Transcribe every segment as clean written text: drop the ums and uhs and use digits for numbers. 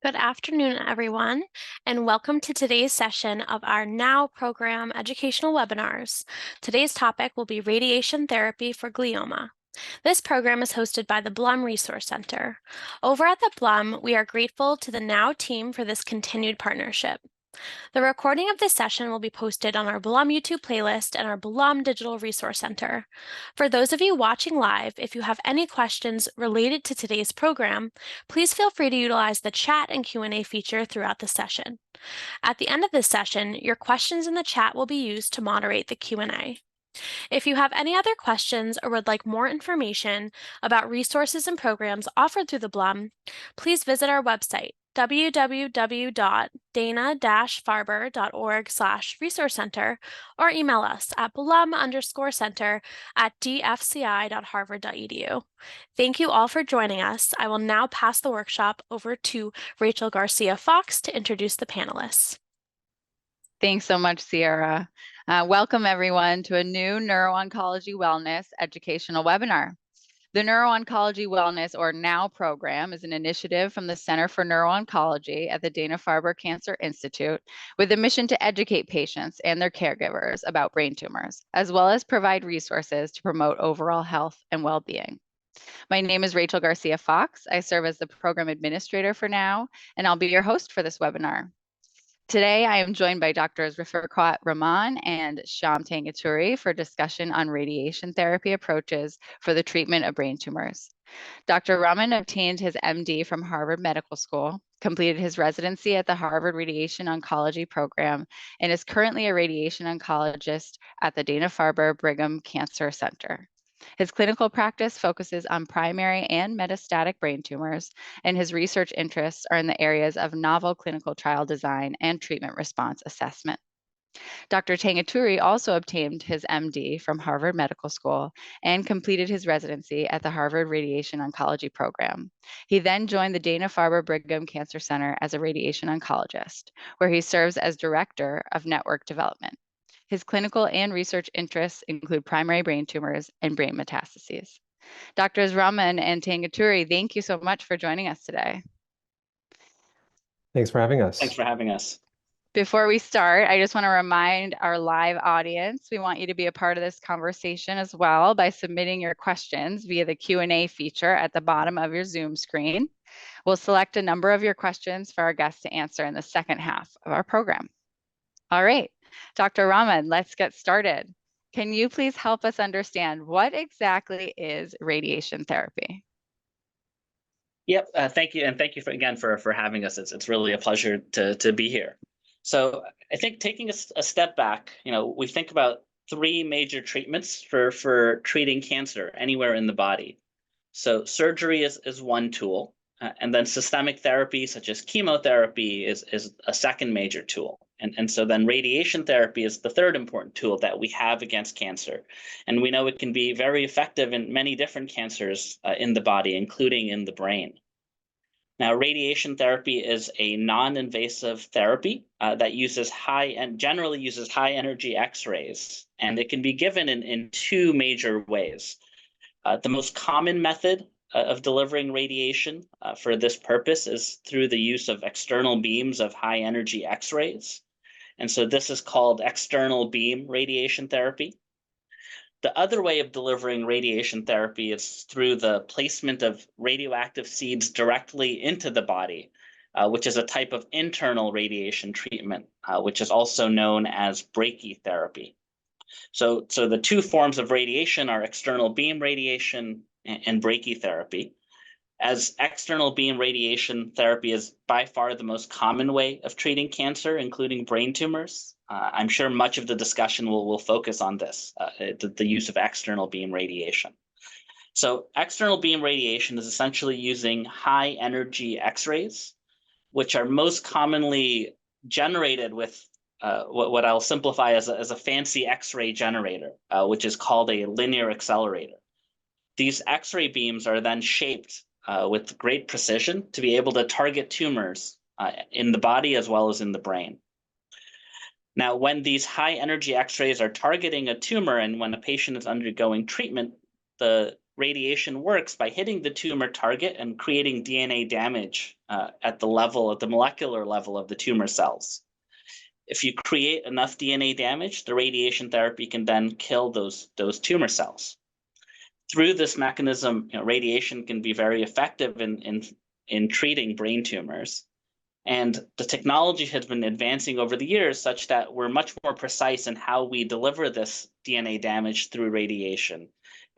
Good afternoon, everyone, and welcome to today's session of our Now program educational webinars. Today's topic will be radiation therapy for glioma. This program is hosted by the Blum Resource Center. Over at the Blum, we are grateful to the Now team for this continued partnership. The recording of this session will be posted on our Blum YouTube playlist and our Blum Digital Resource Center. For those of you watching live, if you have any questions related to today's program, please feel free to utilize the chat and Q&A feature throughout the session. At the end of this session, your questions in the chat will be used to moderate the Q&A. If you have any other questions or would like more information about resources and programs offered through the Blum, please visit our website, www.dana-farber.org/resource center, or email us at blum_center@dfci.harvard.edu. Thank you all for joining us. I will now pass the workshop over to Rachel Garcia-Fox to introduce the panelists. Thanks so much, Sierra. Welcome everyone to a new Neuro-Oncology Wellness educational webinar. The Neuro-Oncology Wellness, or NOW program, is an initiative from the Center for Neuro-Oncology at the Dana-Farber Cancer Institute with a mission to educate patients and their caregivers about brain tumors, as well as provide resources to promote overall health and well-being. My name is Rachel Garcia-Fox. I serve as the program administrator for NOW, and I'll be your host for this webinar. Today, I am joined by Drs. Rafiqat Rahman and Sham Tangaturi for discussion on radiation therapy approaches for the treatment of brain tumors. Dr. Rahman obtained his MD from Harvard Medical School, completed his residency at the Harvard Radiation Oncology Program, and is currently a radiation oncologist at the Dana-Farber Brigham Cancer Center. His clinical practice focuses on primary and metastatic brain tumors, and his research interests are in the areas of novel clinical trial design and treatment response assessment. Dr. Tangaturi also obtained his MD from Harvard Medical School and completed his residency at the Harvard Radiation Oncology Program. He then joined the Dana-Farber Brigham Cancer Center as a radiation oncologist, where he serves as director of network development. His clinical and research interests include primary brain tumors and brain metastases. Drs. Rahman and Tangaturi, thank you so much for joining us today. Thanks for having us. Thanks for having us. Before we start, I just want to remind our live audience, we want you to be a part of this conversation as well by submitting your questions via the Q&A feature at the bottom of your Zoom screen. We'll select a number of your questions for our guests to answer in the second half of our program. All right. Dr. Rahman, let's get started. Can you please help us understand what exactly is radiation therapy? Yep, thank you. And thank you again for having us. It's really a pleasure to be here. So I think taking a step back, we think about three major treatments for treating cancer anywhere in the body. So surgery is one tool, and then systemic therapy such as chemotherapy is a second major tool. And so then radiation therapy is the third important tool that we have against cancer. And we know it can be very effective in many different cancers in the body, including in the brain. Now, radiation therapy is a non-invasive therapy that generally uses high energy X-rays, and it can be given in two major ways. The most common method of delivering radiation for this purpose is through the use of external beams of high energy X-rays. And so this is called external beam radiation therapy. The other way of delivering radiation therapy is through the placement of radioactive seeds directly into the body, which is a type of internal radiation treatment, which is also known as brachytherapy. So the two forms of radiation are external beam radiation and brachytherapy. As external beam radiation therapy is by far the most common way of treating cancer, including brain tumors, I'm sure much of the discussion will focus on this, the use of external beam radiation. So external beam radiation is essentially using high energy X-rays, which are most commonly generated with what I'll simplify as a fancy X-ray generator, which is called a linear accelerator. These X-ray beams are then shaped with great precision to be able to target tumors in the body as well as in the brain. Now, when these high energy X-rays are targeting a tumor and when a patient is undergoing treatment, the radiation works by hitting the tumor target and creating DNA damage at the molecular level of the tumor cells. If you create enough DNA damage, the radiation therapy can then kill those tumor cells. Through this mechanism, radiation can be very effective in treating brain tumors. And the technology has been advancing over the years such that we're much more precise in how we deliver this DNA damage through radiation,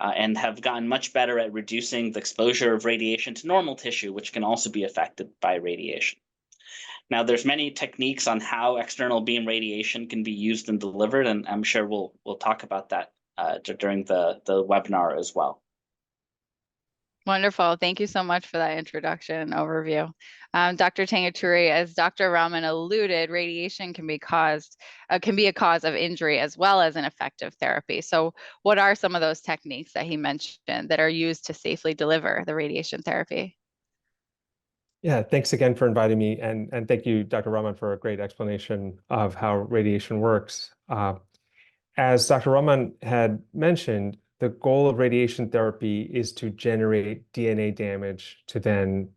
and have gotten much better at reducing the exposure of radiation to normal tissue, which can also be affected by radiation. Now, there's many techniques on how external beam radiation can be used and delivered, and I'm sure we'll talk about that during the webinar as well. Wonderful. Thank you so much for that introduction and overview. Dr. Tangaturi, as Dr. Rahman alluded, radiation can be a cause of injury as well as an effective therapy. So what are some of those techniques that he mentioned that are used to safely deliver the radiation therapy? Yeah, thanks again for inviting me. And thank you, Dr. Rahman, for a great explanation of how radiation works. As Dr. Rahman had mentioned, the goal of radiation therapy is to generate DNA damage to then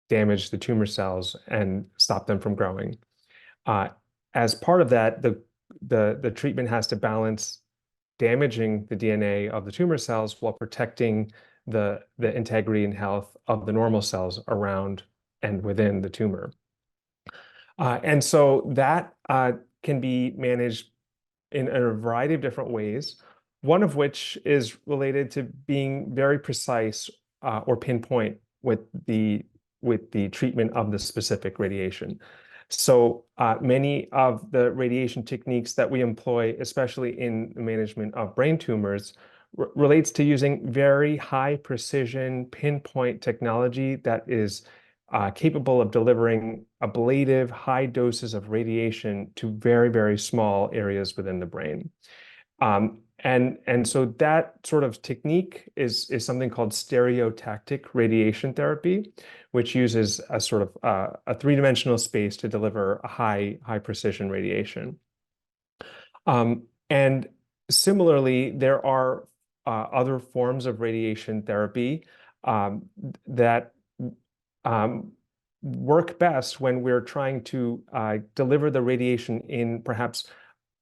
damage the tumor cells and stop them from growing. As part of that, the treatment has to balance damaging the DNA of the tumor cells while protecting the integrity and health of the normal cells around and within the tumor. And so that can be managed in a variety of different ways, one of which is related to being very precise or pinpoint with the treatment of the specific radiation. So many of the radiation techniques that we employ, especially in the management of brain tumors, relates to using very high precision pinpoint technology that is capable of delivering ablative high doses of radiation to very, very small areas within the brain. And so that sort of technique is something called stereotactic radiation therapy, which uses a sort of a three-dimensional space to deliver a high precision radiation. And similarly, there are other forms of radiation therapy that work best when we're trying to deliver the radiation in perhaps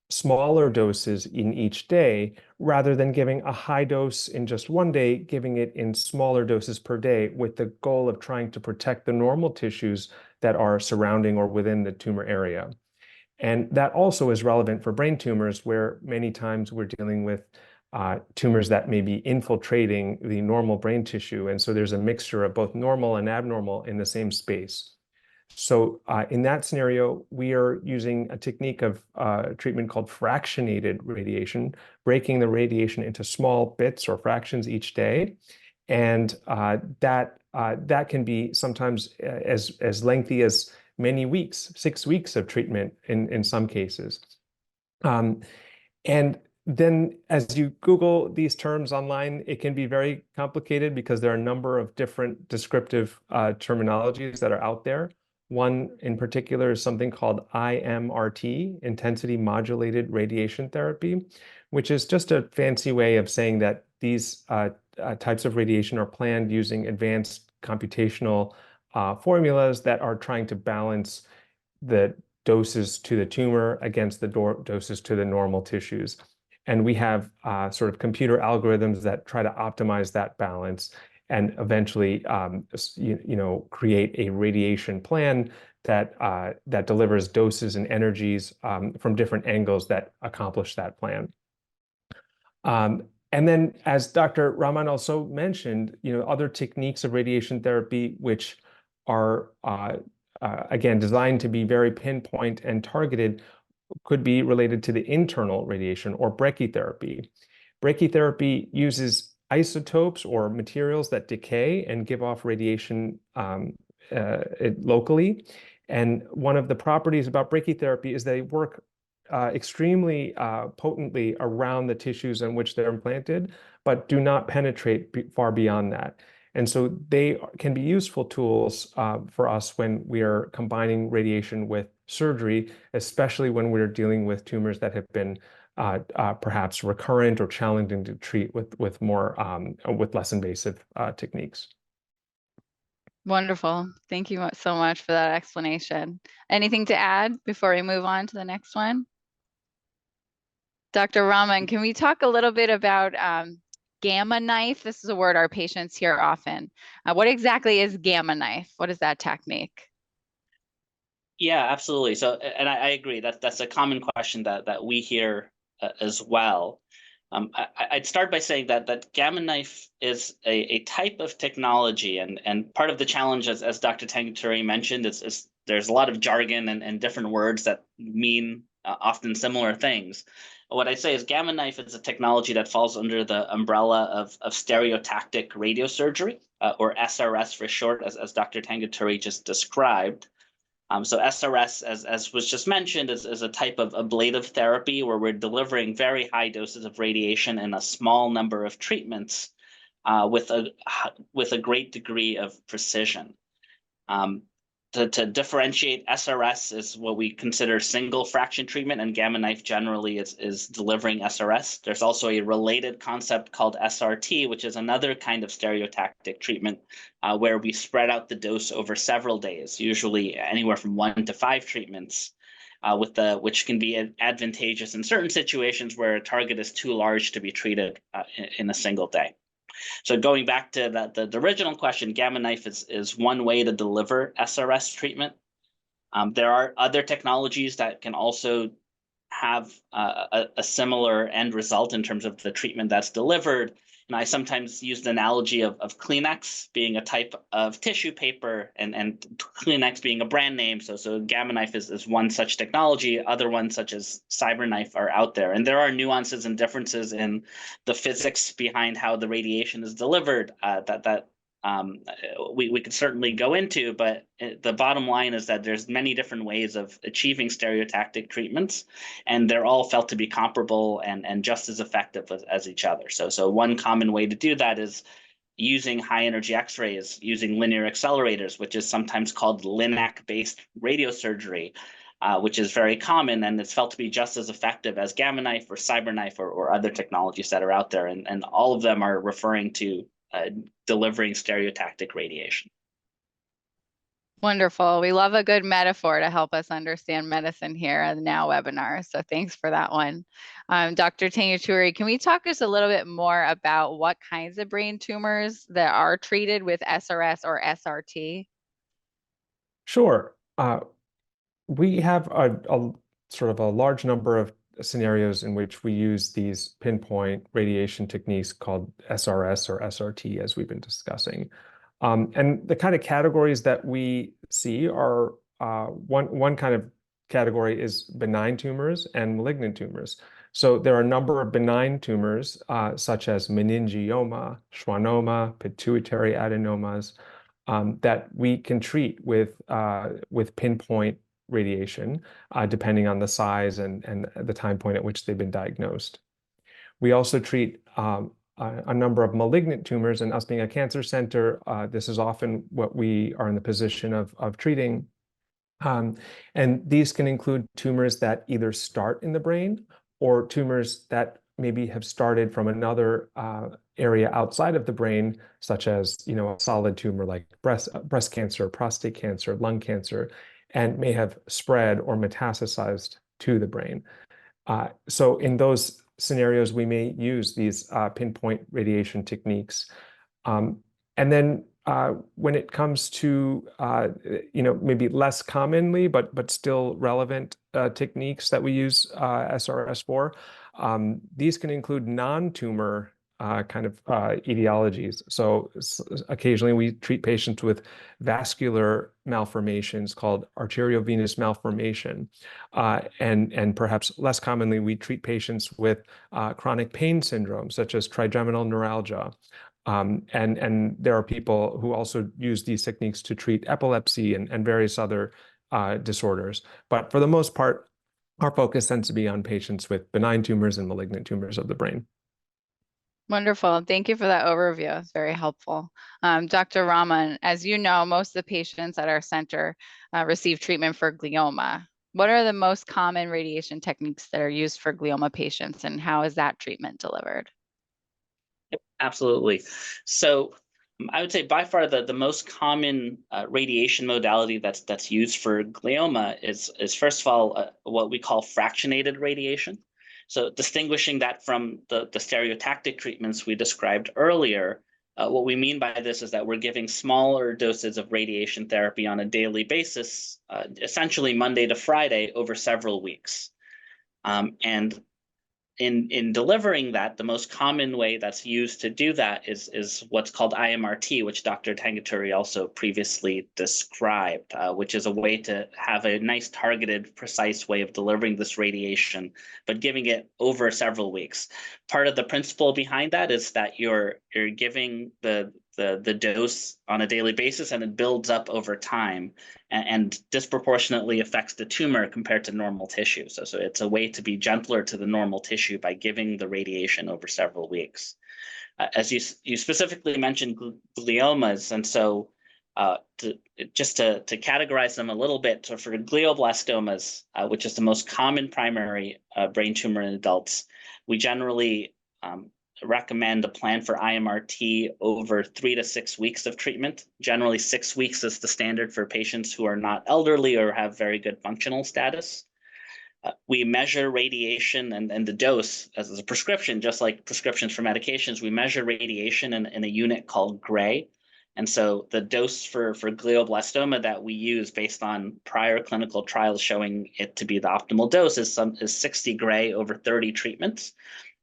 smaller doses in each day, rather than giving a high dose in just one day, giving it in smaller doses per day with the goal of trying to protect the normal tissues that are surrounding or within the tumor area. And that also is relevant for brain tumors, where many times we're dealing with tumors that may be infiltrating the normal brain tissue. And so there's a mixture of both normal and abnormal in the same space. So in that scenario, we are using a technique of treatment called fractionated radiation, breaking the radiation into small bits or fractions each day. And that can be sometimes as lengthy as many weeks, 6 weeks of treatment in some cases. And then as you Google these terms online, it can be very complicated because there are a number of different descriptive terminologies that are out there. One in particular is something called IMRT, intensity modulated radiation therapy, which is just a fancy way of saying that these types of radiation are planned using advanced computational formulas that are trying to balance the doses to the tumor against the doses to the normal tissues. And we have sort of computer algorithms that try to optimize that balance and eventually, create a radiation plan that delivers doses and energies from different angles that accomplish that plan. And then, as Dr. Rahman also mentioned, other techniques of radiation therapy which are again designed to be very pinpoint and targeted could be related to the internal radiation, or brachytherapy. Brachytherapy uses isotopes or materials that decay and give off radiation locally. And one of the properties about brachytherapy is they work extremely potently around the tissues in which they're implanted, but do not penetrate far beyond that. And so they can be useful tools for us when we are combining radiation with surgery, especially when we're dealing with tumors that have been perhaps recurrent or challenging to treat with less invasive techniques. Wonderful. Thank you so much for that explanation. Anything to add before we move on to the next one? Dr. Rahman, can we talk a little bit about Gamma knife? This is a word our patients hear often. What exactly is Gamma knife? What is that technique? Yeah, absolutely. So, and I agree that that's a common question that we hear as well. I'd start by saying that Gamma knife is a type of technology, and part of the challenge, as Dr. Tanguturi mentioned, is there's a lot of jargon and different words that mean often similar things. What I say is Gamma knife is a technology that falls under the umbrella of stereotactic radiosurgery, or SRS for short, as Dr. Tanguturi just described. So SRS, as was just mentioned, is a type of ablative therapy where we're delivering very high doses of radiation in a small number of treatments with a great degree of precision. To differentiate, SRS is what we consider single fraction treatment, and Gamma knife generally is delivering SRS. There's also a related concept called SRT, which is another kind of stereotactic treatment where we spread out the dose over several days, usually anywhere from 1 to 5 treatments, which can be advantageous in certain situations where a target is too large to be treated in a single day. So going back to the original question, Gamma knife is one way to deliver SRS treatment. There are other technologies that can also have a similar end result in terms of the treatment that's delivered. And I sometimes use the analogy of Kleenex being a type of tissue paper and Kleenex being a brand name. So Gamma knife is one such technology. Other ones such as CyberKnife are out there. And there are nuances and differences in the physics behind how the radiation is delivered that we could certainly go into, but the bottom line is that there's many different ways of achieving stereotactic treatments, and they're all felt to be comparable and just as effective as each other. So one common way to do that is using high energy X-rays, using linear accelerators, which is sometimes called LINAC-based radiosurgery, which is very common, and it's felt to be just as effective as Gamma knife or CyberKnife or other technologies that are out there, and all of them are referring to delivering stereotactic radiation. Wonderful. We love a good metaphor to help us understand medicine here at the Now webinar. So thanks for that one. Dr. Tanguturi, can we talk just a little bit more about what kinds of brain tumors that are treated with SRS or SRT? Sure. We have a sort of a large number of scenarios in which we use these pinpoint radiation techniques called SRS or SRT, as we've been discussing. And the kind of categories that we see are one kind of category is benign tumors and malignant tumors. So there are a number of benign tumors, such as meningioma, schwannoma, pituitary adenomas, that we can treat with pinpoint radiation, depending on the size and the time point at which they've been diagnosed. We also treat a number of malignant tumors, and us being a cancer center, this is often what we are in the position of treating. And these can include tumors that either start in the brain or tumors that maybe have started from another area outside of the brain, such as a solid tumor like breast cancer, prostate cancer, lung cancer, and may have spread or metastasized to the brain. So in those scenarios, we may use these pinpoint radiation techniques. And then when it comes to maybe less commonly but still relevant techniques that we use SRS for, these can include non-tumor kind of etiologies. So occasionally we treat patients with vascular malformations called arteriovenous malformation. And perhaps less commonly, we treat patients with chronic pain syndrome, such as trigeminal neuralgia. And there are people who also use these techniques to treat epilepsy and various other disorders. But for the most part, our focus tends to be on patients with benign tumors and malignant tumors of the brain. Wonderful. Thank you for that overview. It's very helpful. Dr. Rahman, as you know, most of the patients at our center receive treatment for glioma. What are the most common radiation techniques that are used for glioma patients, and how is that treatment delivered? Absolutely. So I would say by far the most common radiation modality that's used for glioma is first of all what we call fractionated radiation. So distinguishing that from the stereotactic treatments we described earlier, what we mean by this is that we're giving smaller doses of radiation therapy on a daily basis, essentially Monday to Friday over several weeks. And in delivering that, the most common way that's used to do that is what's called IMRT, which Dr. Tangaturi also previously described, which is a way to have a nice targeted, precise way of delivering this radiation, but giving it over several weeks. Part of the principle behind that is that you're giving the dose on a daily basis, and it builds up over time and disproportionately affects the tumor compared to normal tissue. So it's a way to be gentler to the normal tissue by giving the radiation over several weeks. As you specifically mentioned gliomas, and so just to categorize them a little bit, so for glioblastomas, which is the most common primary brain tumor in adults, we generally recommend a plan for IMRT over 3 to 6 weeks of treatment. Generally, 6 weeks is the standard for patients who are not elderly or have very good functional status. We measure radiation and the dose as a prescription, just like prescriptions for medications. We measure radiation in a unit called gray. And so the dose for glioblastoma that we use based on prior clinical trials showing it to be the optimal dose is 60 gray over 30 treatments.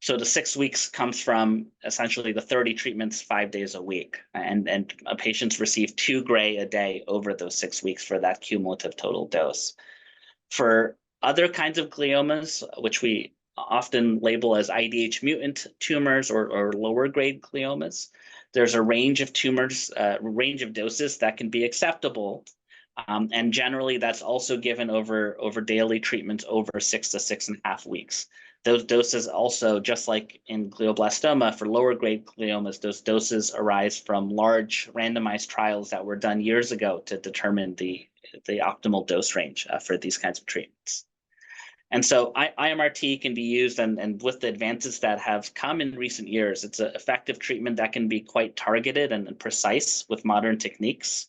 So the 6 weeks comes from essentially the 30 treatments 5 days a week. And patients receive 2 gray a day over those 6 weeks for that cumulative total dose. For other kinds of gliomas, which we often label as IDH mutant tumors or lower grade gliomas, there's a range of tumors, range of doses that can be acceptable. And generally, that's also given over daily treatments over 6 to 6.5 weeks. Those doses also, just like in glioblastoma, for lower grade gliomas, those doses arise from large randomized trials that were done years ago to determine the optimal dose range for these kinds of treatments. And so IMRT can be used, and with the advances that have come in recent years, it's an effective treatment that can be quite targeted and precise with modern techniques.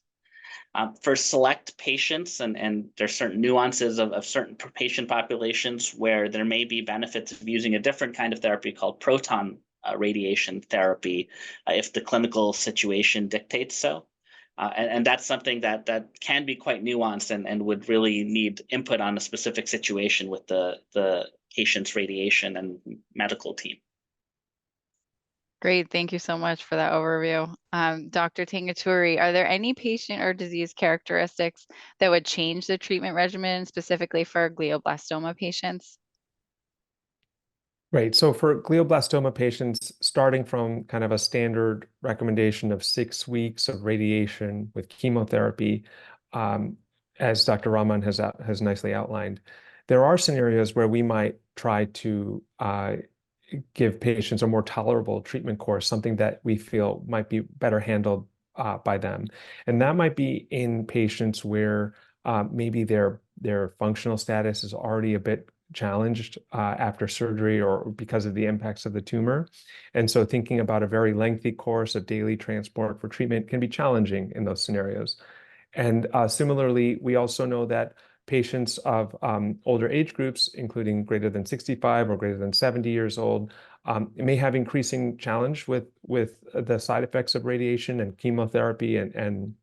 For select patients, and there's certain nuances of certain patient populations where there may be benefits of using a different kind of therapy called proton radiation therapy if the clinical situation dictates so. And that's something that can be quite nuanced and would really need input on a specific situation with the patient's radiation and medical team. Great, thank you so much for that overview. Dr. Tangaturi, are there any patient or disease characteristics that would change the treatment regimen specifically for glioblastoma patients? Right. So for glioblastoma patients, starting from kind of a standard recommendation of 6 weeks of radiation with chemotherapy, as Dr. Rahman has nicely outlined, there are scenarios where we might try to give patients a more tolerable treatment course, something that we feel might be better handled by them. And that might be in patients where maybe their functional status is already a bit challenged after surgery or because of the impacts of the tumor. And so thinking about a very lengthy course of daily transport for treatment can be challenging in those scenarios. And similarly, we also know that patients of older age groups, including greater than 65 or greater than 70 years old, may have increasing challenge with the side effects of radiation and chemotherapy. And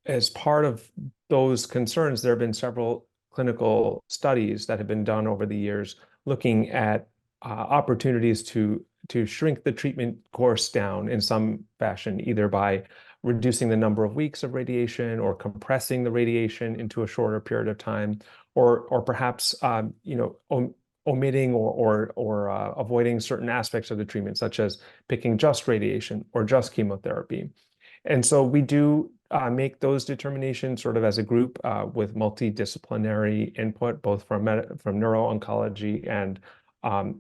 as part of those concerns, there have been several clinical studies that have been done over the years looking at opportunities to shrink the treatment course down in some fashion, either by reducing the number of weeks of radiation or compressing the radiation into a shorter period of time, or perhaps omitting or avoiding certain aspects of the treatment, such as picking just radiation or just chemotherapy. And so we do make those determinations sort of as a group with multidisciplinary input, both from neuro-oncology and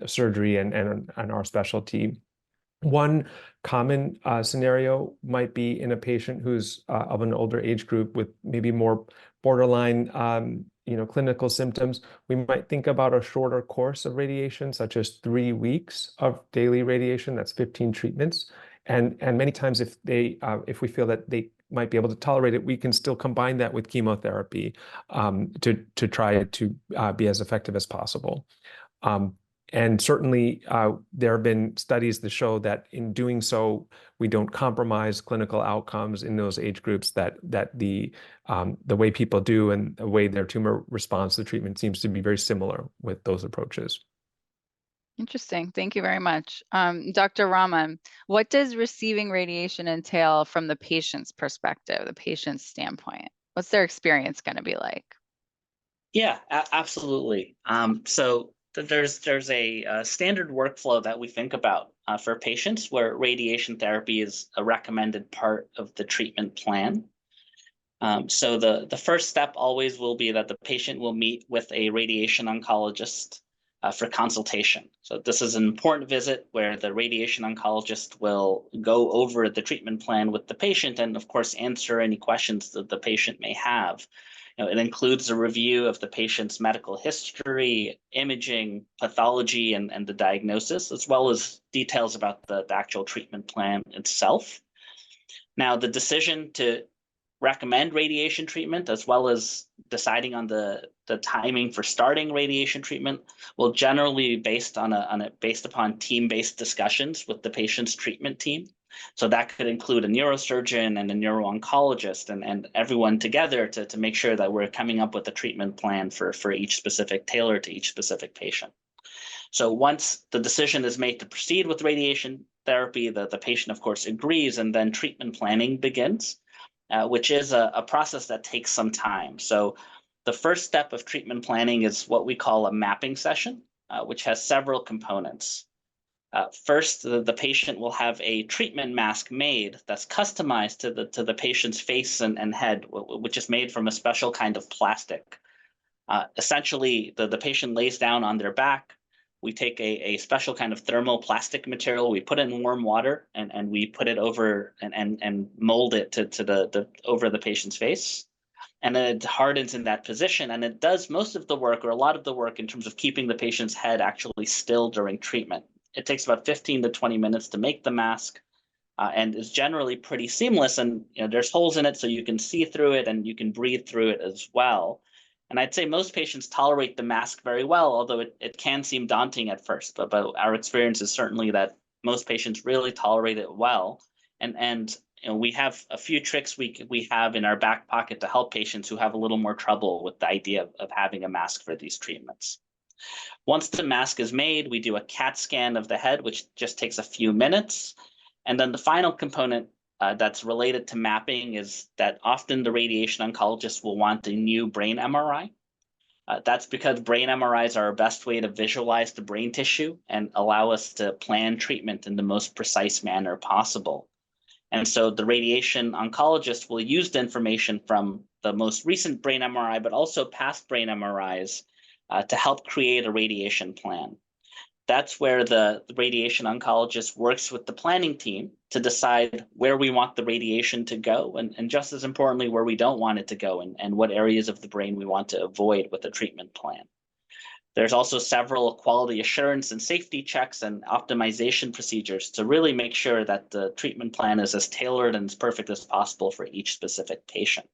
surgery and our specialty. One common scenario might be in a patient who's of an older age group with maybe more borderline clinical symptoms. We might think about a shorter course of radiation, such as 3 weeks of daily radiation. That's 15 treatments. And many times if we feel that they might be able to tolerate it, we can still combine that with chemotherapy to try to be as effective as possible. And certainly there have been studies that show that in doing so, we don't compromise clinical outcomes in those age groups, that the way people do and the way their tumor responds to the treatment seems to be very similar with those approaches. Interesting. Thank you very much. Dr. Raman, what does receiving radiation entail from the patient's perspective, the patient's standpoint? What's their experience going to be like? Yeah, absolutely. So there's a standard workflow that we think about for patients where radiation therapy is a recommended part of the treatment plan. So the first step always will be that the patient will meet with a radiation oncologist for consultation. So this is an important visit where the radiation oncologist will go over the treatment plan with the patient and, of course, answer any questions that the patient may have. It includes a review of the patient's medical history, imaging, pathology, and the diagnosis, as well as details about the actual treatment plan itself. Now, the decision to recommend radiation treatment, as well as deciding on the timing for starting radiation treatment, will generally be based upon team-based discussions with the patient's treatment team. So that could include a neurosurgeon and a neuro-oncologist and everyone together to make sure that we're coming up with a treatment plan for each specific, tailored to each specific patient. So once the decision is made to proceed with radiation therapy, the patient, of course, agrees, and then treatment planning begins. Which is a process that takes some time. So the first step of treatment planning is what we call a mapping session, which has several components. First, the patient will have a treatment mask made that's customized to the patient's face and head, which is made from a special kind of plastic. Essentially, the patient lays down on their back. We take a special kind of thermoplastic material, we put it in warm water, and we put it over and mold it to over the patient's face. And then it hardens in that position, and it does most of the work, or a lot of the work, in terms of keeping the patient's head actually still during treatment. It takes about 15 to 20 minutes to make the mask, and is generally pretty seamless. And there's holes in it so you can see through it and you can breathe through it as well. And I'd say most patients tolerate the mask very well, although it can seem daunting at first. But our experience is certainly that most patients really tolerate it well. And we have a few tricks we have in our back pocket to help patients who have a little more trouble with the idea of having a mask for these treatments. Once the mask is made, we do a CAT scan of the head, which just takes a few minutes. And then the final component that's related to mapping is that often the radiation oncologist will want a new brain MRI. That's because brain MRIs are our best way to visualize the brain tissue and allow us to plan treatment in the most precise manner possible. And so the radiation oncologist will use the information from the most recent brain MRI, but also past brain MRIs to help create a radiation plan. That's where the radiation oncologist works with the planning team to decide where we want the radiation to go, and just as importantly, where we don't want it to go, and what areas of the brain we want to avoid with the treatment plan. There's also several quality assurance and safety checks and optimization procedures to really make sure that the treatment plan is as tailored and as perfect as possible for each specific patient.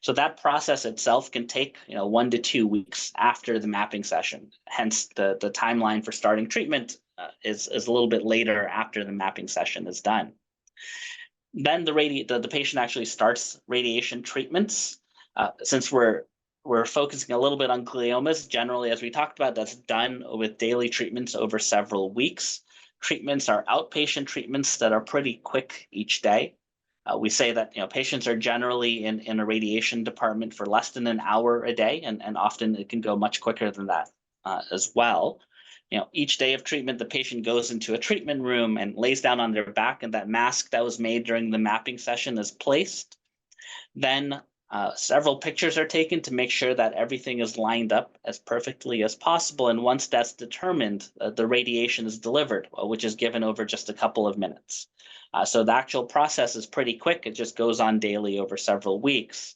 So that process itself can take 1 to 2 weeks after the mapping session. Hence, the timeline for starting treatment is a little bit later after the mapping session is done. Then the patient actually starts radiation treatments. Since we're focusing a little bit on gliomas, generally, as we talked about, that's done with daily treatments over several weeks. Treatments are outpatient treatments that are pretty quick each day. We say that patients are generally in a radiation department for less than an hour a day, and often it can go much quicker than that as well. Each day of treatment, the patient goes into a treatment room and lays down on their back, and that mask that was made during the mapping session is placed. Then several pictures are taken to make sure that everything is lined up as perfectly as possible. And once that's determined, the radiation is delivered, which is given over just a couple of minutes. So the actual process is pretty quick. It just goes on daily over several weeks.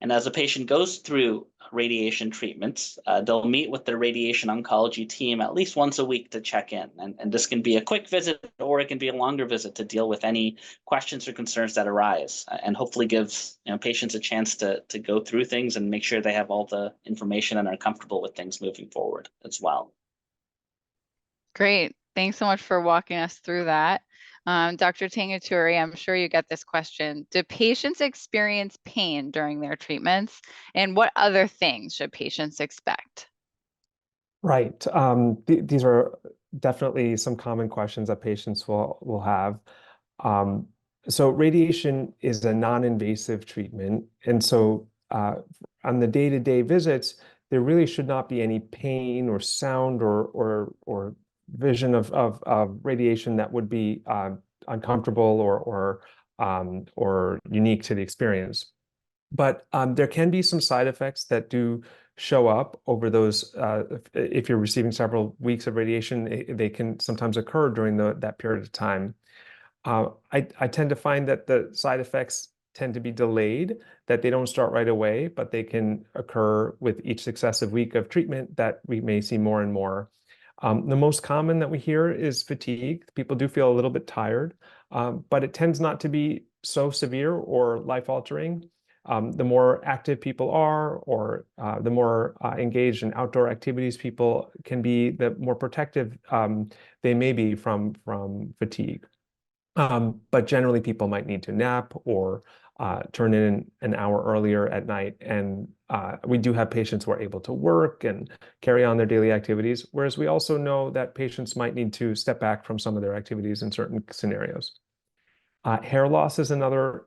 And as a patient goes through radiation treatments, they'll meet with their radiation oncology team at least once a week to check in. And this can be a quick visit or it can be a longer visit to deal with any questions or concerns that arise, and hopefully gives patients a chance to go through things and make sure they have all the information and are comfortable with things moving forward as well. Great. Thanks so much for walking us through that. Dr. Tangaturi, I'm sure you get this question. Do patients experience pain during their treatments? And what other things should patients expect? Right. These are definitely some common questions that patients will have. So radiation is a non-invasive treatment. And so on the day-to-day visits, there really should not be any pain or sound or vision of radiation that would be uncomfortable or unique to the experience. But there can be some side effects that do show up over those. If you're receiving several weeks of radiation, they can sometimes occur during that period of time. I tend to find that the side effects tend to be delayed, that they don't start right away, but they can occur with each successive week of treatment that we may see more and more. The most common that we hear is fatigue. People do feel a little bit tired, but it tends not to be so severe or life-altering. The more active people are, or the more engaged in outdoor activities people can be, the more protective they may be from fatigue. But generally, people might need to nap or turn in an hour earlier at night. And we do have patients who are able to work and carry on their daily activities, whereas we also know that patients might need to step back from some of their activities in certain scenarios. Hair loss is another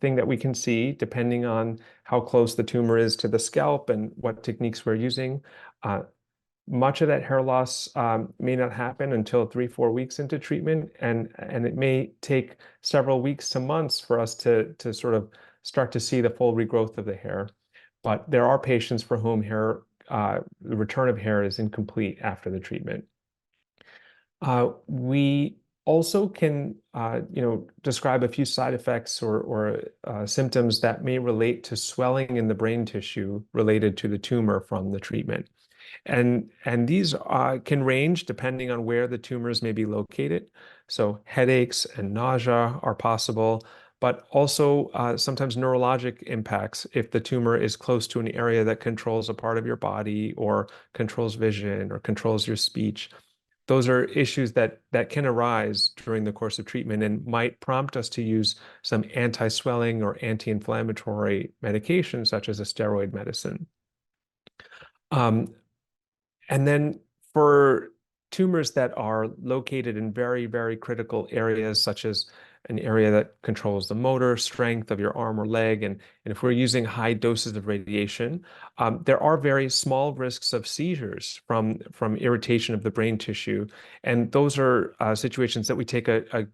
thing that we can see depending on how close the tumor is to the scalp and what techniques we're using. Much of that hair loss may not happen until 3-4 weeks into treatment, and it may take several weeks to months for us to sort of start to see the full regrowth of the hair. But there are patients for whom the return of hair is incomplete after the treatment. We also can describe a few side effects or symptoms that may relate to swelling in the brain tissue related to the tumor from the treatment. And these can range depending on where the tumors may be located. So headaches and nausea are possible, but also sometimes neurologic impacts if the tumor is close to an area that controls a part of your body or controls vision or controls your speech. Those are issues that can arise during the course of treatment and might prompt us to use some anti-swelling or anti-inflammatory medication, such as a steroid medicine. And then for tumors that are located in very, very critical areas, such as an area that controls the motor strength of your arm or leg, and if we're using high doses of radiation, there are very small risks of seizures from irritation of the brain tissue. And those are situations that we take a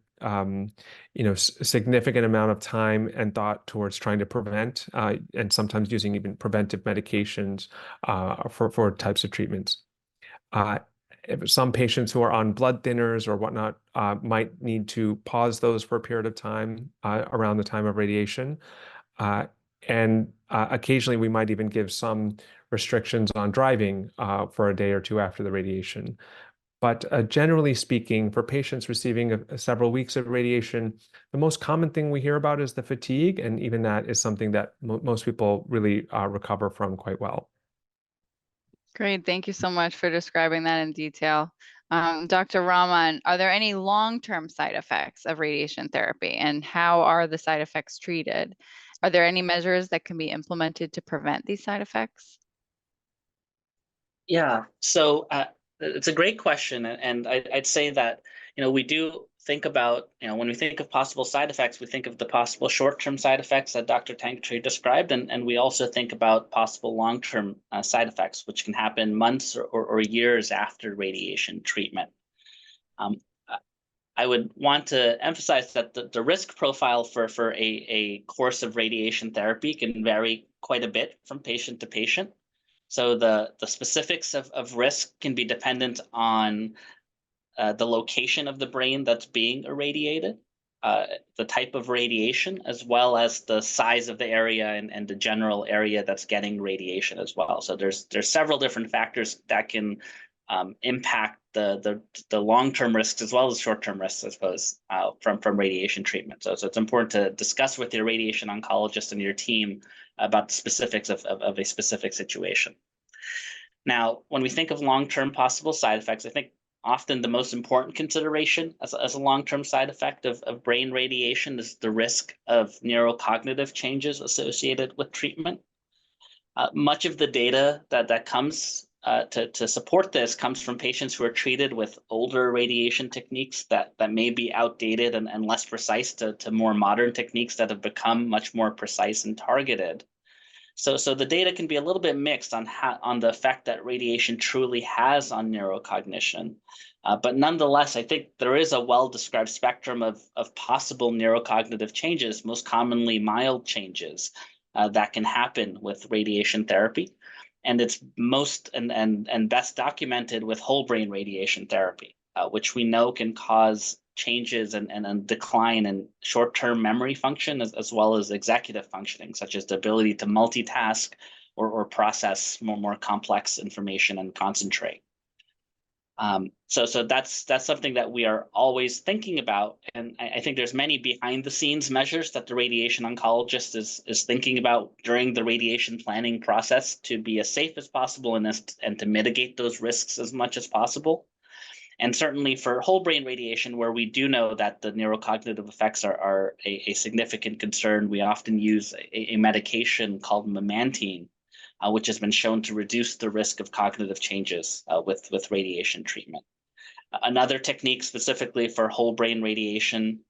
significant amount of time and thought towards trying to prevent, and sometimes using even preventive medications for types of treatments. Some patients who are on blood thinners or whatnot might need to pause those for a period of time around the time of radiation. And occasionally we might even give some restrictions on driving for a day or two after the radiation. But generally speaking, for patients receiving several weeks of radiation, the most common thing we hear about is the fatigue, and even that is something that most people really recover from quite well. Great. Thank you so much for describing that in detail. Dr. Rahman, are there any long-term side effects of radiation therapy, and how are the side effects treated? Are there any measures that can be implemented to prevent these side effects? Yeah, so it's a great question, and I'd say that we do think about when we think of possible side effects, we think of the possible short-term side effects that Dr. Tangaturi described, and we also think about possible long-term side effects, which can happen months or years after radiation treatment. I would want to emphasize that the risk profile for a course of radiation therapy can vary quite a bit from patient to patient. So the specifics of risk can be dependent on the location of the brain that's being irradiated. the type of radiation, as well as the size of the area and the general area that's getting radiation as well. So there's several different factors that can impact the long-term risks as well as short-term risks, I suppose, from radiation treatment. So it's important to discuss with your radiation oncologist and your team about the specifics of a specific situation. Now, when we think of long-term possible side effects, I think often the most important consideration as a long-term side effect of brain radiation is the risk of neurocognitive changes associated with treatment. Much of the data that comes to support this comes from patients who are treated with older radiation techniques that may be outdated and less precise to more modern techniques that have become much more precise and targeted. So the data can be a little bit mixed on the effect that radiation truly has on neurocognition. But nonetheless, I think there is a well-described spectrum of possible neurocognitive changes, most commonly mild changes that can happen with radiation therapy. And it's most and best documented with whole brain radiation therapy, which we know can cause changes and a decline in short-term memory function as well as executive functioning, such as the ability to multitask or process more complex information and concentrate. So that's something that we are always thinking about, and I think there's many behind-the-scenes measures that the radiation oncologist is thinking about during the radiation planning process to be as safe as possible and to mitigate those risks as much as possible. And certainly for whole brain radiation, where we do know that the neurocognitive effects are a significant concern, we often use a medication called memantine, which has been shown to reduce the risk of cognitive changes with radiation treatment. Another technique specifically for whole brain radiation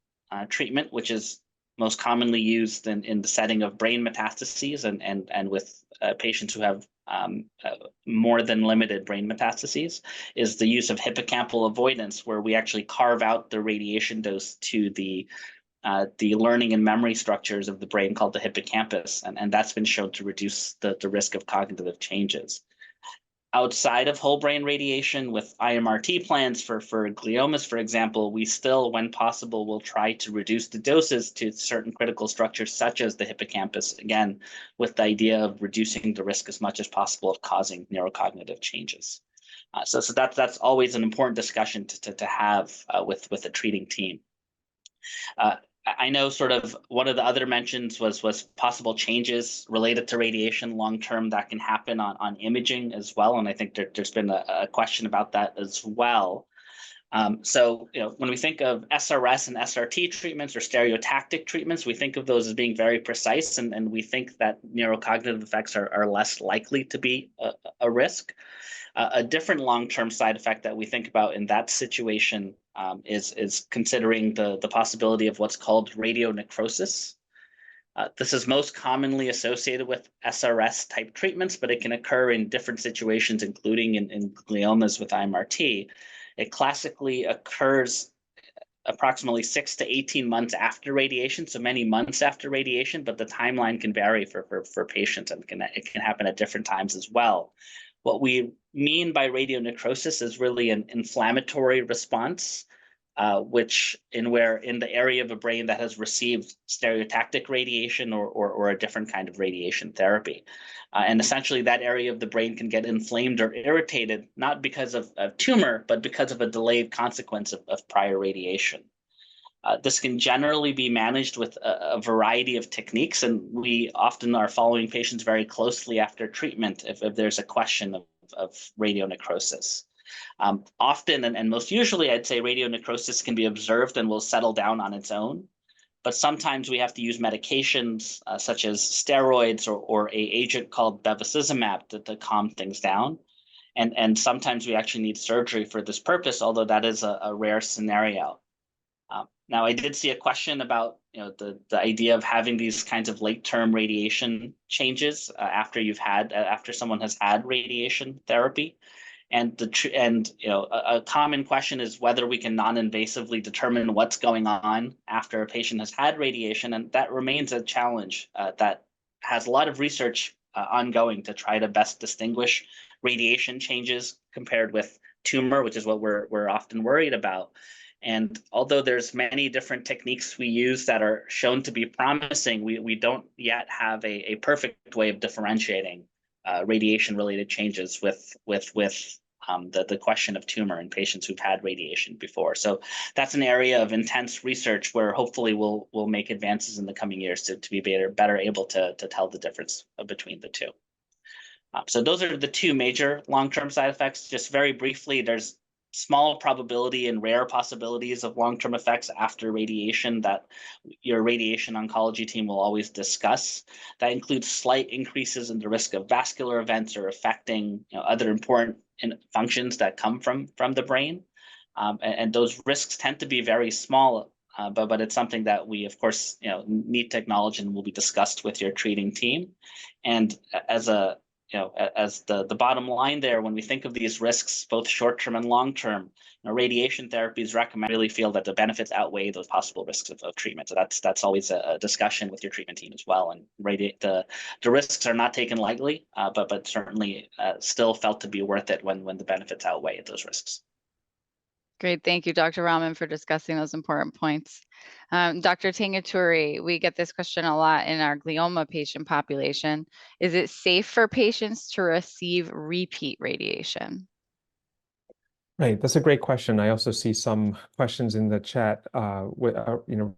treatment, which is most commonly used in the setting of brain metastases and with patients who have more than limited brain metastases, is the use of hippocampal avoidance, where we actually carve out the radiation dose to the learning and memory structures of the brain called the hippocampus, and that's been shown to reduce the risk of cognitive changes. Outside of whole brain radiation, with IMRT plans for gliomas, for example, we still, when possible, will try to reduce the doses to certain critical structures, such as the hippocampus, again, with the idea of reducing the risk as much as possible of causing neurocognitive changes. So that's always an important discussion to have with the treating team. I know sort of one of the other mentions was possible changes related to radiation long-term that can happen on imaging as well. And I think there's been a question about that as well. So, when we think of SRS and SRT treatments or stereotactic treatments, we think of those as being very precise, and we think that neurocognitive effects are less likely to be a risk. A different long-term side effect that we think about in that situation is considering the possibility of what's called radionecrosis. This is most commonly associated with SRS type treatments, but it can occur in different situations, including in gliomas with IMRT. It classically occurs approximately 6 to 18 months after radiation, so many months after radiation, but the timeline can vary for patients, and it can happen at different times as well. What we mean by radionecrosis is really an inflammatory response, which in the area of a brain that has received stereotactic radiation or a different kind of radiation therapy. And essentially that area of the brain can get inflamed or irritated, not because of a tumor, but because of a delayed consequence of prior radiation. This can generally be managed with a variety of techniques, and we often are following patients very closely after treatment if there's a question of radionecrosis. Often, and most usually, I'd say radionecrosis can be observed and will settle down on its own. But sometimes we have to use medications such as steroids or an agent called bevacizumab to calm things down. And sometimes we actually need surgery for this purpose, although that is a rare scenario. Now, I did see a question about the idea of having these kinds of late-term radiation changes after someone has had radiation therapy. And a common question is whether we can non-invasively determine what's going on after a patient has had radiation, and that remains a challenge that has a lot of research ongoing to try to best distinguish radiation changes compared with tumor, which is what we're often worried about. And although there's many different techniques we use that are shown to be promising, we don't yet have a perfect way of differentiating radiation-related changes with the question of tumor in patients who've had radiation before. So that's an area of intense research where hopefully we'll make advances in the coming years to be better able to tell the difference between the two. So those are the two major long-term side effects. Just very briefly, there's small probability and rare possibilities of long-term effects after radiation that your radiation oncology team will always discuss. That includes slight increases in the risk of vascular events or affecting other important functions that come from the brain. And those risks tend to be very small, but it's something that we, of course, need to acknowledge and will be discussed with your treating team. And as the bottom line there, when we think of these risks, both short-term and long-term, radiation therapies really feel that the benefits outweigh those possible risks of treatment. So that's always a discussion with your treatment team as well. And the risks are not taken lightly, but certainly still felt to be worth it when the benefits outweigh those risks. Great. Thank you, Dr. Rahman, for discussing those important points. Dr. Tangaturi, we get this question a lot in our glioma patient population. Is it safe for patients to receive repeat radiation? Right, that's a great question. I also see some questions in the chat,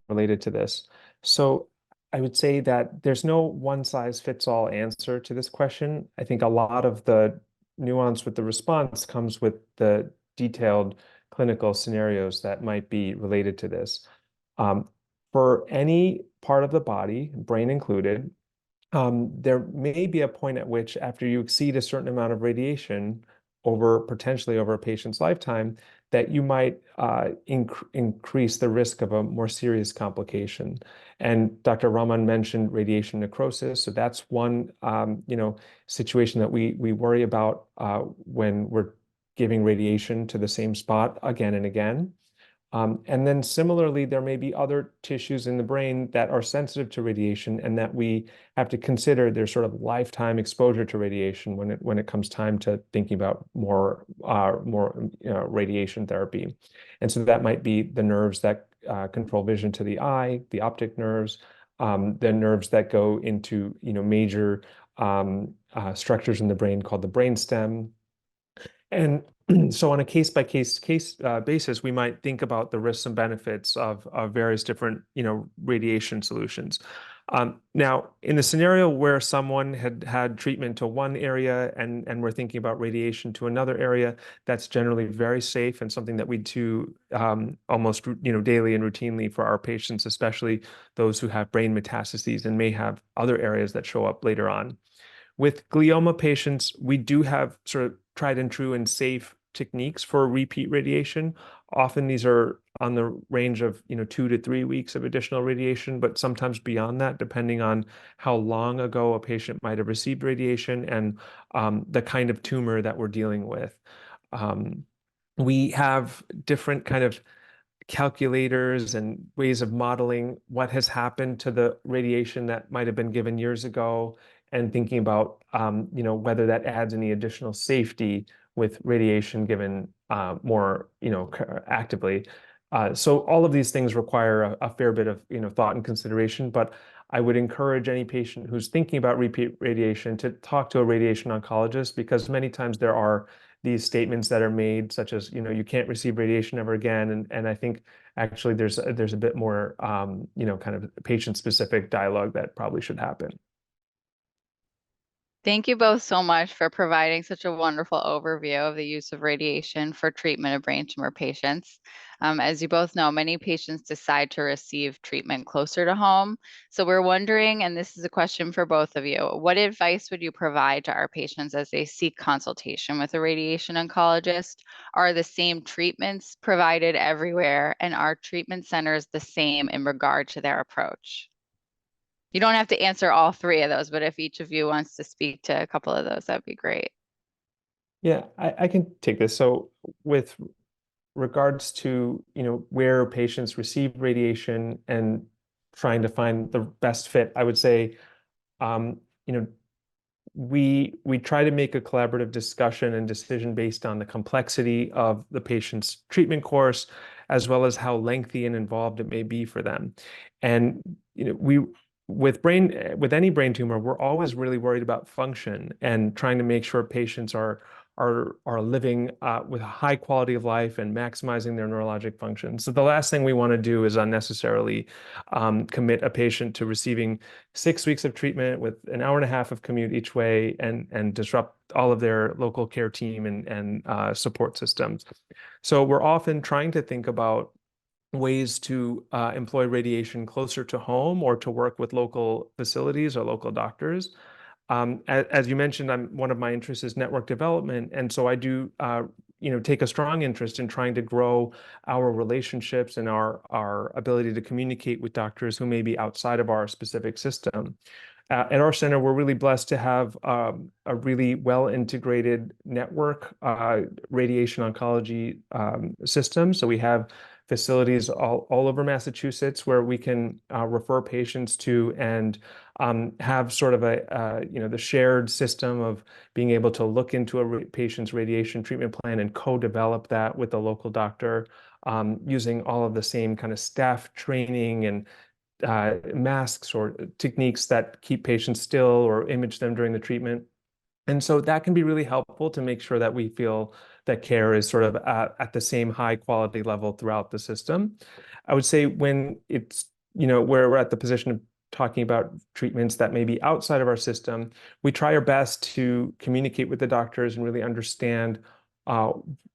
related to this. So I would say that there's no one-size-fits-all answer to this question. I think a lot of the nuance with the response comes with the detailed clinical scenarios that might be related to this. For any part of the body, brain included, there may be a point at which, after you exceed a certain amount of radiation, potentially over a patient's lifetime, that you might increase the risk of a more serious complication. And Dr. Rahman mentioned radiation necrosis, so that's one situation that we worry about when we're giving radiation to the same spot again and again. And then similarly, there may be other tissues in the brain that are sensitive to radiation and that we have to consider their sort of lifetime exposure to radiation when it comes time to thinking about more radiation therapy. And so that might be the nerves that control vision to the eye, the optic nerves, the nerves that go into major structures in the brain called the brainstem. And so on a case-by-case basis, we might think about the risks and benefits of various different, radiation solutions. Now, in the scenario where someone had treatment to one area and we're thinking about radiation to another area, that's generally very safe and something that we do almost, daily and routinely for our patients, especially those who have brain metastases and may have other areas that show up later on. With glioma patients, we do have sort of tried and true and safe techniques for repeat radiation. Often these are on the range of 2 to 3 weeks of additional radiation, but sometimes beyond that, depending on how long ago a patient might have received radiation and the kind of tumor that we're dealing with. We have different kind of calculators and ways of modeling what has happened to the radiation that might have been given years ago and thinking about whether that adds any additional safety with radiation given more actively. So all of these things require a fair bit of thought and consideration, but I would encourage any patient who's thinking about repeat radiation to talk to a radiation oncologist, because many times there are these statements that are made, such as you can't receive radiation ever again, and I think actually there's a bit more kind of patient-specific dialogue that probably should happen. Thank you both so much for providing such a wonderful overview of the use of radiation for treatment of brain tumor patients. As you both know, many patients decide to receive treatment closer to home. So we're wondering, and this is a question for both of you, what advice would you provide to our patients as they seek consultation with a radiation oncologist? Are the same treatments provided everywhere, and are treatment centers the same in regard to their approach? You don't have to answer all three of those, but if each of you wants to speak to a couple of those, that'd be great. Yeah, I can take this. So with regards to where patients receive radiation and trying to find the best fit, I would say we try to make a collaborative discussion and decision based on the complexity of the patient's treatment course, as well as how lengthy and involved it may be for them. And with any brain tumor, we're always really worried about function and trying to make sure patients are living with a high quality of life and maximizing their neurologic function. So the last thing we want to do is unnecessarily commit a patient to receiving 6 weeks of treatment with an hour and a half of commute each way and disrupt all of their local care team and support systems. So we're often trying to think about ways to employ radiation closer to home or to work with local facilities or local doctors. As you mentioned, one of my interests is network development, and so I do, take a strong interest in trying to grow our relationships and our ability to communicate with doctors who may be outside of our specific system. At our center, we're really blessed to have a really well-integrated network radiation oncology system. So we have facilities all over Massachusetts where we can refer patients to and have sort of the shared system of being able to look into a patient's radiation treatment plan and co-develop that with the local doctor, using all of the same kind of staff training and masks or techniques that keep patients still or image them during the treatment. And so that can be really helpful to make sure that we feel that care is sort of at the same high quality level throughout the system. I would say when it's, where we're at the position of talking about treatments that may be outside of our system, we try our best to communicate with the doctors and really understand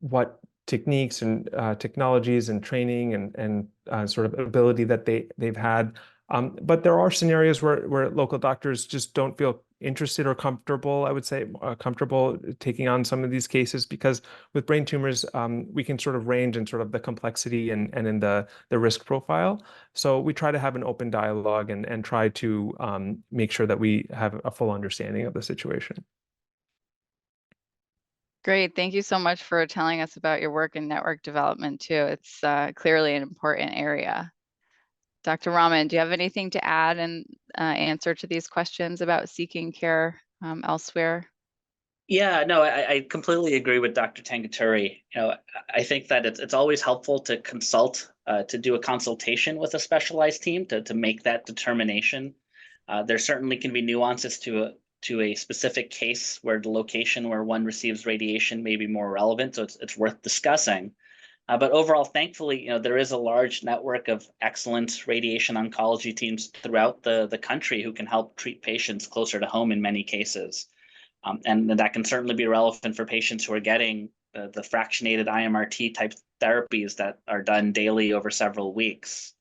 what techniques and technologies and training and sort of ability that they've had. But there are scenarios where local doctors just don't feel interested or comfortable, I would say, comfortable taking on some of these cases, because with brain tumors, we can sort of range in sort of the complexity and in the risk profile. So we try to have an open dialogue and try to make sure that we have a full understanding of the situation. Great. Thank you so much for telling us about your work in network development too. It's clearly an important area. Dr. Rahman, do you have anything to add and answer to these questions about seeking care elsewhere? Yeah, no, I completely agree with Dr. Tangaturi. I think that it's always helpful to consult, to do a consultation with a specialized team to make that determination. There certainly can be nuances to a specific case where the location where one receives radiation may be more relevant, so it's worth discussing. But overall, thankfully, there is a large network of excellent radiation oncology teams throughout the country who can help treat patients closer to home in many cases. And that can certainly be relevant for patients who are getting the fractionated IMRT type therapies that are done daily over several weeks.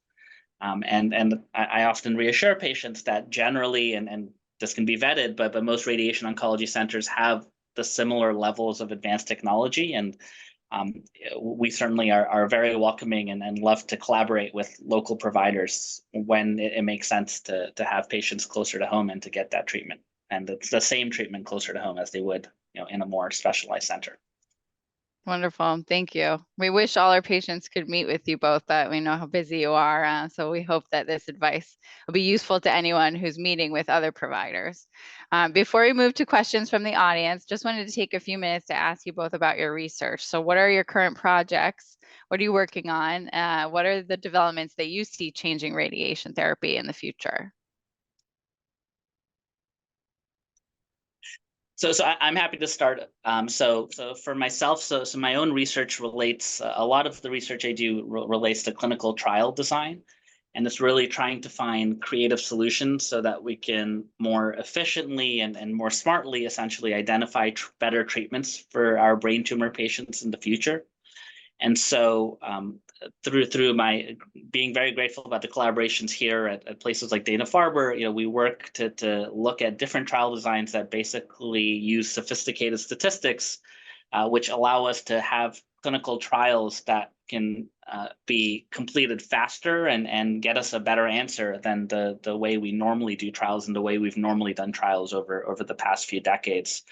And I often reassure patients that generally, and this can be vetted, but most radiation oncology centers have the similar levels of advanced technology, and we certainly are very welcoming and love to collaborate with local providers when it makes sense to have patients closer to home and to get that treatment. And it's the same treatment closer to home as they would, in a more specialized center. Wonderful. Thank you. We wish all our patients could meet with you both, but we know how busy you are. So we hope that this advice will be useful to anyone who's meeting with other providers. Before we move to questions from the audience, just wanted to take a few minutes to ask you both about your research. So what are your current projects? What are you working on? What are the developments that you see changing radiation therapy in the future? So I'm happy to start. So for myself, so my own research relates, a lot of the research I do relates to clinical trial design, and it's really trying to find creative solutions so that we can more efficiently and more smartly essentially identify better treatments for our brain tumor patients in the future. And so through my being very grateful about the collaborations here at places like Dana-Farber, we work to look at different trial designs that basically use sophisticated statistics, which allow us to have clinical trials that can be completed faster and get us a better answer than the way we normally do trials and the way we've normally done trials over the past few decades.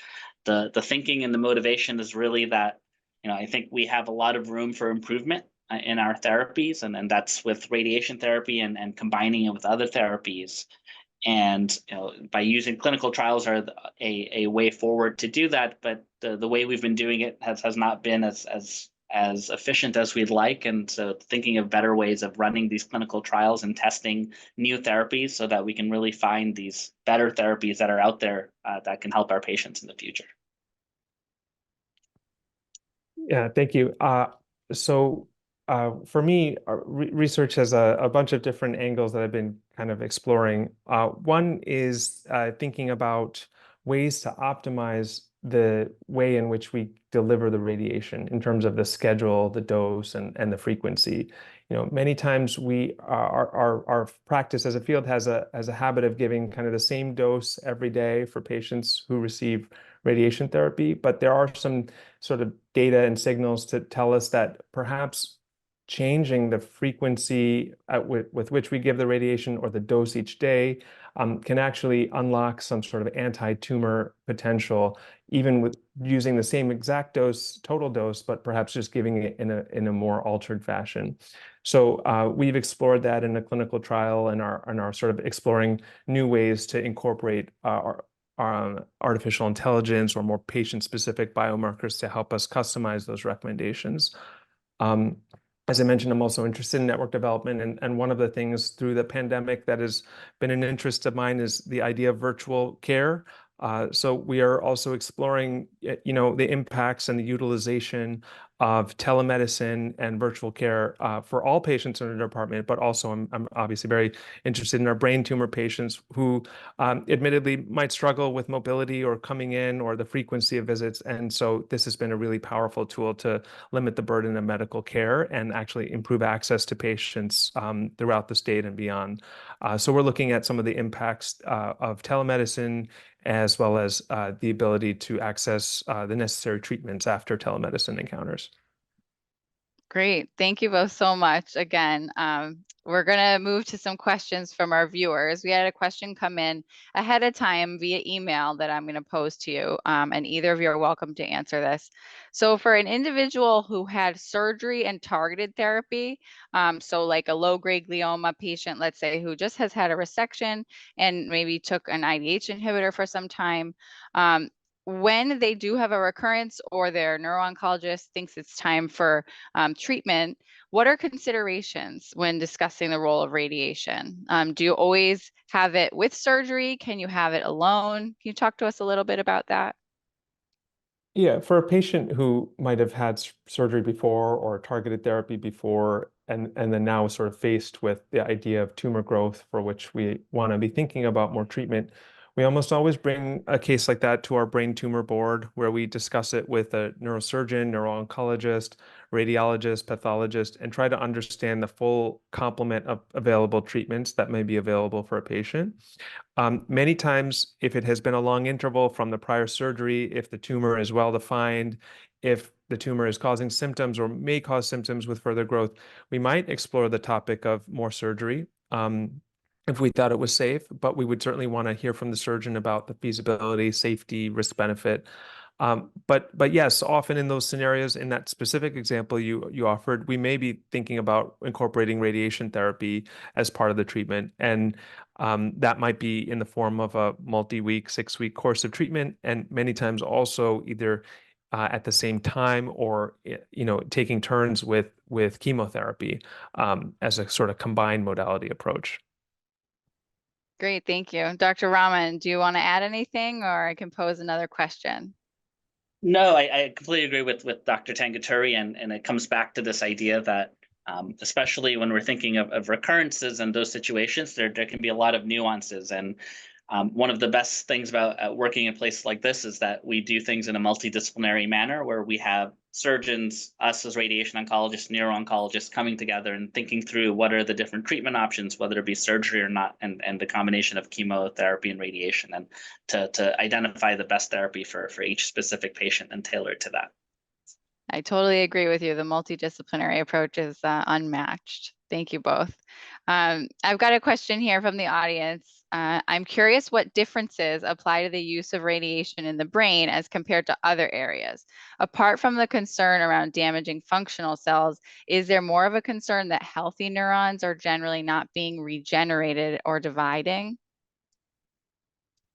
The thinking and the motivation is really that I think we have a lot of room for improvement in our therapies, and that's with radiation therapy and combining it with other therapies. And by using clinical trials are a way forward to do that, but the way we've been doing it has not been as as efficient as we'd like. And so thinking of better ways of running these clinical trials and testing new therapies so that we can really find these better therapies that are out there that can help our patients in the future. Yeah, thank you. For me, research has a bunch of different angles that I've been kind of exploring. One is thinking about ways to optimize the way in which we deliver the radiation in terms of the schedule, the dose, and the frequency. You know, many times our practice as a field has a habit of giving kind of the same dose every day for patients who receive radiation therapy, but there are some sort of data and signals to tell us that perhaps changing the frequency with which we give the radiation or the dose each day can actually unlock some sort of anti-tumor potential, even with using the same exact dose, total dose, but perhaps just giving it in a more altered fashion. So we've explored that in a clinical trial and are sort of exploring new ways to incorporate artificial intelligence or more patient-specific biomarkers to help us customize those recommendations. As I mentioned, I'm also interested in network development, and one of the things through the pandemic that has been an interest of mine is the idea of virtual care. So we are also exploring, the impacts and the utilization of telemedicine and virtual care for all patients in the department, but also I'm obviously very interested in our brain tumor patients who admittedly might struggle with mobility or coming in or the frequency of visits. And so this has been a really powerful tool to limit the burden of medical care and actually improve access to patients throughout the state and beyond. So we're looking at some of the impacts of telemedicine as well as the ability to access the necessary treatments after telemedicine encounters. Great. Thank you both so much. Again, we're going to move to some questions from our viewers. We had a question come in ahead of time via email that I'm going to pose to you, and either of you are welcome to answer this. So for an individual who had surgery and targeted therapy, so like a low-grade glioma patient, let's say, who just has had a resection and maybe took an IDH inhibitor for some time, when they do have a recurrence or their neuro-oncologist thinks it's time for treatment, what are considerations when discussing the role of radiation? Do you always have it with surgery? Can you have it alone? Can you talk to us a little bit about that? Yeah, for a patient who might have had surgery before or targeted therapy before, and then now sort of faced with the idea of tumor growth for which we want to be thinking about more treatment, we almost always bring a case like that to our brain tumor board where we discuss it with a neurosurgeon, neuro-oncologist, radiologist, pathologist, and try to understand the full complement of available treatments that may be available for a patient. Many times, if it has been a long interval from the prior surgery, if the tumor is well defined, if the tumor is causing symptoms or may cause symptoms with further growth, we might explore the topic of more surgery if we thought it was safe, but we would certainly want to hear from the surgeon about the feasibility, safety, risk benefit. But yes, often in those scenarios, in that specific example you offered, we may be thinking about incorporating radiation therapy as part of the treatment. And that might be in the form of a multi-week, 6-week course of treatment, and many times also either at the same time or taking turns with chemotherapy as a sort of combined modality approach. Great, thank you. Dr. Raman, do you want to add anything, or I can pose another question? No, I completely agree with Dr. Tangaturi, and it comes back to this idea that especially when we're thinking of recurrences and those situations, there can be a lot of nuances. And one of the best things about working in places like this is that we do things in a multidisciplinary manner where we have surgeons, us as radiation oncologists, neuro-oncologists coming together and thinking through what are the different treatment options, whether it be surgery or not, and the combination of chemotherapy and radiation, and to identify the best therapy for each specific patient and tailor it to that. I totally agree with you. The multidisciplinary approach is unmatched. Thank you both. I've got a question here from the audience. I'm curious what differences apply to the use of radiation in the brain as compared to other areas. Apart from the concern around damaging functional cells, is there more of a concern that healthy neurons are generally not being regenerated or dividing?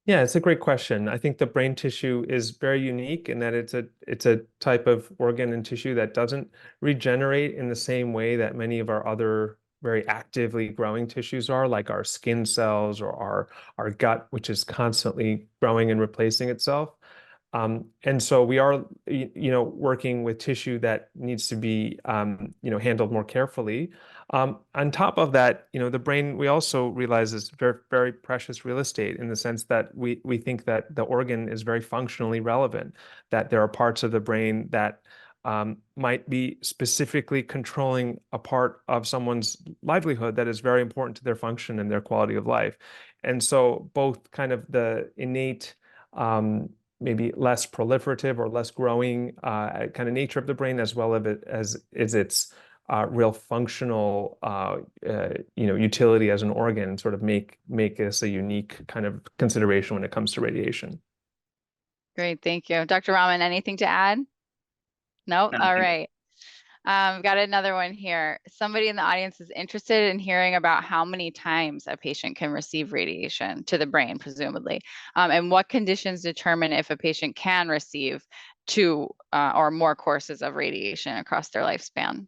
Yeah, it's a great question. I think the brain tissue is very unique in that it's a type of organ and tissue that doesn't regenerate in the same way that many of our other very actively growing tissues are, like our skin cells or our gut, which is constantly growing and replacing itself. And so we are, working with tissue that needs to be, handled more carefully. On top of that, the brain, we also realize is very, very precious real estate in the sense that we think that the organ is very functionally relevant, that there are parts of the brain that might be specifically controlling a part of someone's livelihood that is very important to their function and their quality of life. And so both kind of the innate, maybe less proliferative or less growing kind of nature of the brain, as well as its real functional, utility as an organ, sort of make this a unique kind of consideration when it comes to radiation. Great, thank you. Dr. Rahman, anything to add? No? No, All right. Got another one here. Somebody in the audience is interested in hearing about how many times a patient can receive radiation to the brain, presumably, and what conditions determine if a patient can receive 2 or more courses of radiation across their lifespan.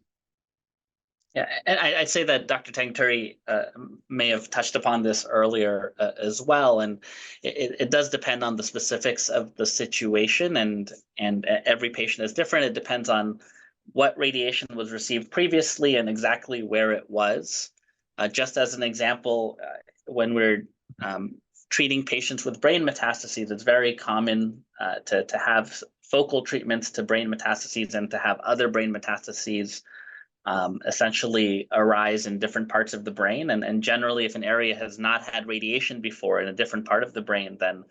Yeah, and I'd say that Dr. Tangturi may have touched upon this earlier as well, and it does depend on the specifics of the situation, and every patient is different. It depends on what radiation was received previously and exactly where it was. Just as an example, when we're treating patients with brain metastases, it's very common to have focal treatments to brain metastases and to have other brain metastases essentially arise in different parts of the brain. And generally, if an area has not had radiation before in a different part of the brain, then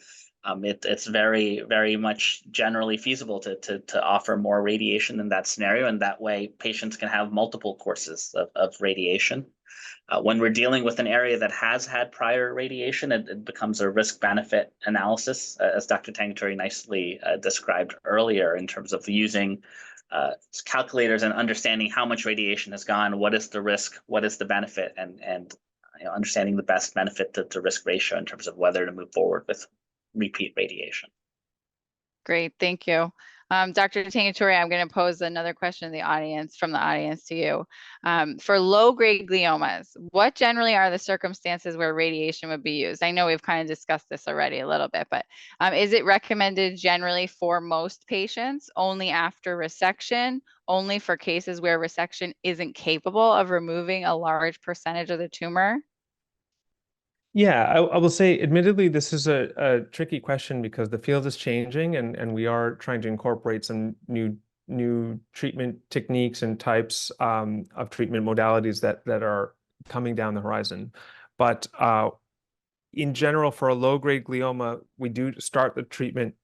it's very, very much generally feasible to offer more radiation in that scenario. And that way, patients can have multiple courses of radiation. When we're dealing with an area that has had prior radiation, it becomes a risk-benefit analysis, as Dr. Tangturi nicely described earlier, in terms of using calculators and understanding how much radiation has gone, what is the risk, what is the benefit, and understanding the best benefit to risk ratio in terms of whether to move forward with repeat radiation. Great, thank you. Dr. Tangturi, I'm going to pose another question from the audience to you. For low-grade gliomas, what generally are the circumstances where radiation would be used? I know we've kind of discussed this already a little bit, but is it recommended generally for most patients, only after resection, only for cases where resection isn't capable of removing a large percentage of the tumor? Yeah, I will say, admittedly, this is a tricky question because the field is changing and we are trying to incorporate some new treatment techniques and types of treatment modalities that are coming down the horizon. But in general, for a low-grade glioma, we do start the treatment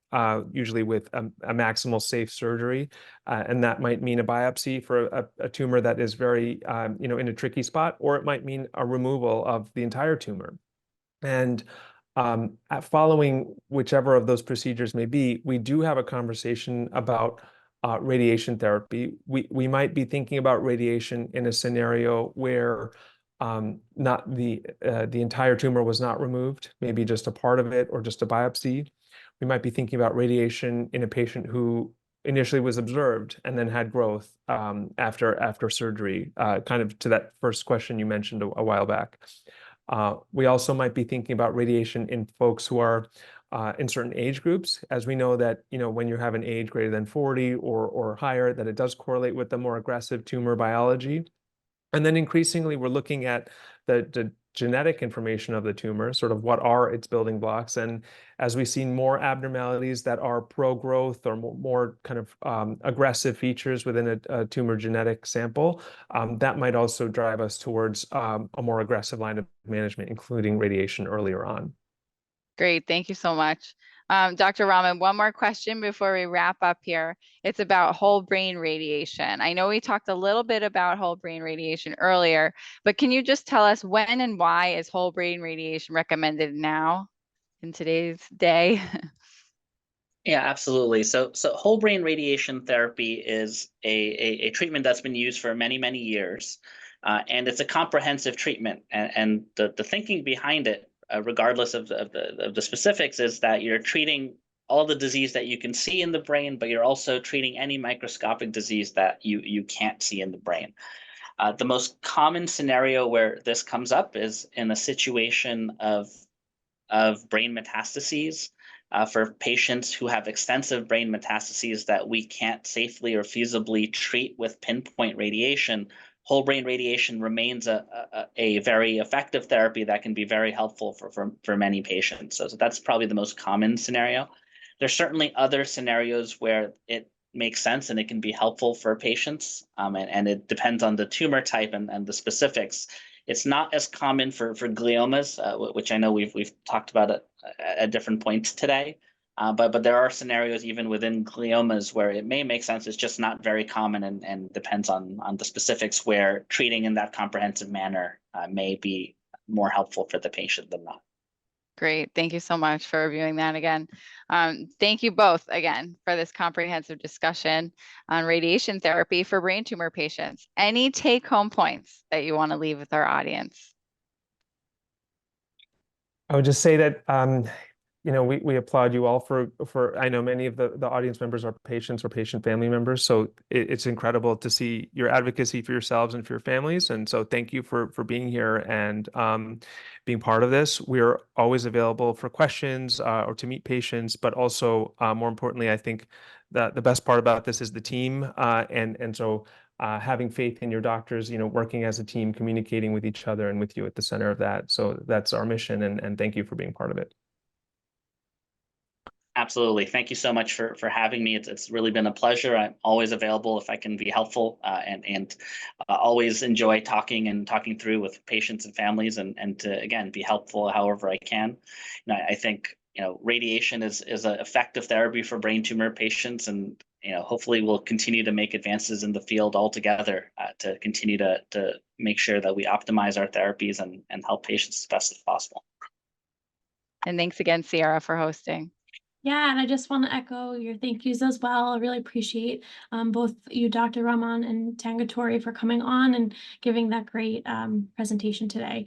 usually with a maximal safe surgery, and that might mean a biopsy for a tumor that is very, in a tricky spot, or it might mean a removal of the entire tumor. And following whichever of those procedures may be, we do have a conversation about radiation therapy. We might be thinking about radiation in a scenario where not the entire tumor was not removed, maybe just a part of it or just a biopsy. We might be thinking about radiation in a patient who initially was observed and then had growth after surgery, kind of to that first question you mentioned a while back. We also might be thinking about radiation in folks who are in certain age groups, as we know that when you have an age greater than 40 or higher, that it does correlate with the more aggressive tumor biology. And then increasingly, we're looking at the genetic information of the tumor, sort of what are its building blocks. And as we see more abnormalities that are pro-growth or more kind of aggressive features within a tumor genetic sample, that might also drive us towards a more aggressive line of management, including radiation earlier on. Great, thank you so much. Dr. Rahman, one more question before we wrap up here. It's about whole brain radiation. I know we talked a little bit about whole brain radiation earlier, but can you just tell us when and why is whole brain radiation recommended now in today's day? Yeah, absolutely. So whole brain radiation therapy is a treatment that's been used for many, many years. And it's a comprehensive treatment. And the thinking behind it regardless of the specifics, is that you're treating all the disease that you can see in the brain, but you're also treating any microscopic disease that you can't see in the brain. The most common scenario where this comes up is in a situation of brain metastases. For patients who have extensive brain metastases that we can't safely or feasibly treat with pinpoint radiation, whole brain radiation remains a very effective therapy that can be very helpful for many patients. So that's probably the most common scenario. There's certainly other scenarios where it makes sense and it can be helpful for patients, and it depends on the tumor type and the specifics. It's not as common for gliomas, which I know we've talked about at different points today. But there are scenarios even within gliomas where it may make sense. It's just not very common and depends on the specifics, where treating in that comprehensive manner may be more helpful for the patient than not. Great. Thank you so much for reviewing that again. Thank you both again for this comprehensive discussion on radiation therapy for brain tumor patients. Any take-home points that you want to leave with our audience? I would just say that we applaud you all for I know many of the audience members are patients or patient family members, so it's incredible to see your advocacy for yourselves and for your families. And so thank you for being here and being part of this. We're always available for questions or to meet patients, but also more importantly, I think that the best part about this is the team, and so having faith in your doctors, working as a team, communicating with each other and with you at the center of that. So that's our mission, and thank you for being part of it. Absolutely. Thank you so much for having me. It's really been a pleasure. I'm always available if I can be helpful, and always enjoy talking through with patients and families, and to, again, be helpful however I can. I think radiation is an effective therapy for brain tumor patients, and hopefully we'll continue to make advances in the field altogether to continue to make sure that we optimize our therapies and help patients as best as possible. And thanks again, Sierra, for hosting. Yeah, and I just want to echo your thank yous as well. I really appreciate both you, Dr. Rahman and Tangatori, for coming on and giving that great presentation today.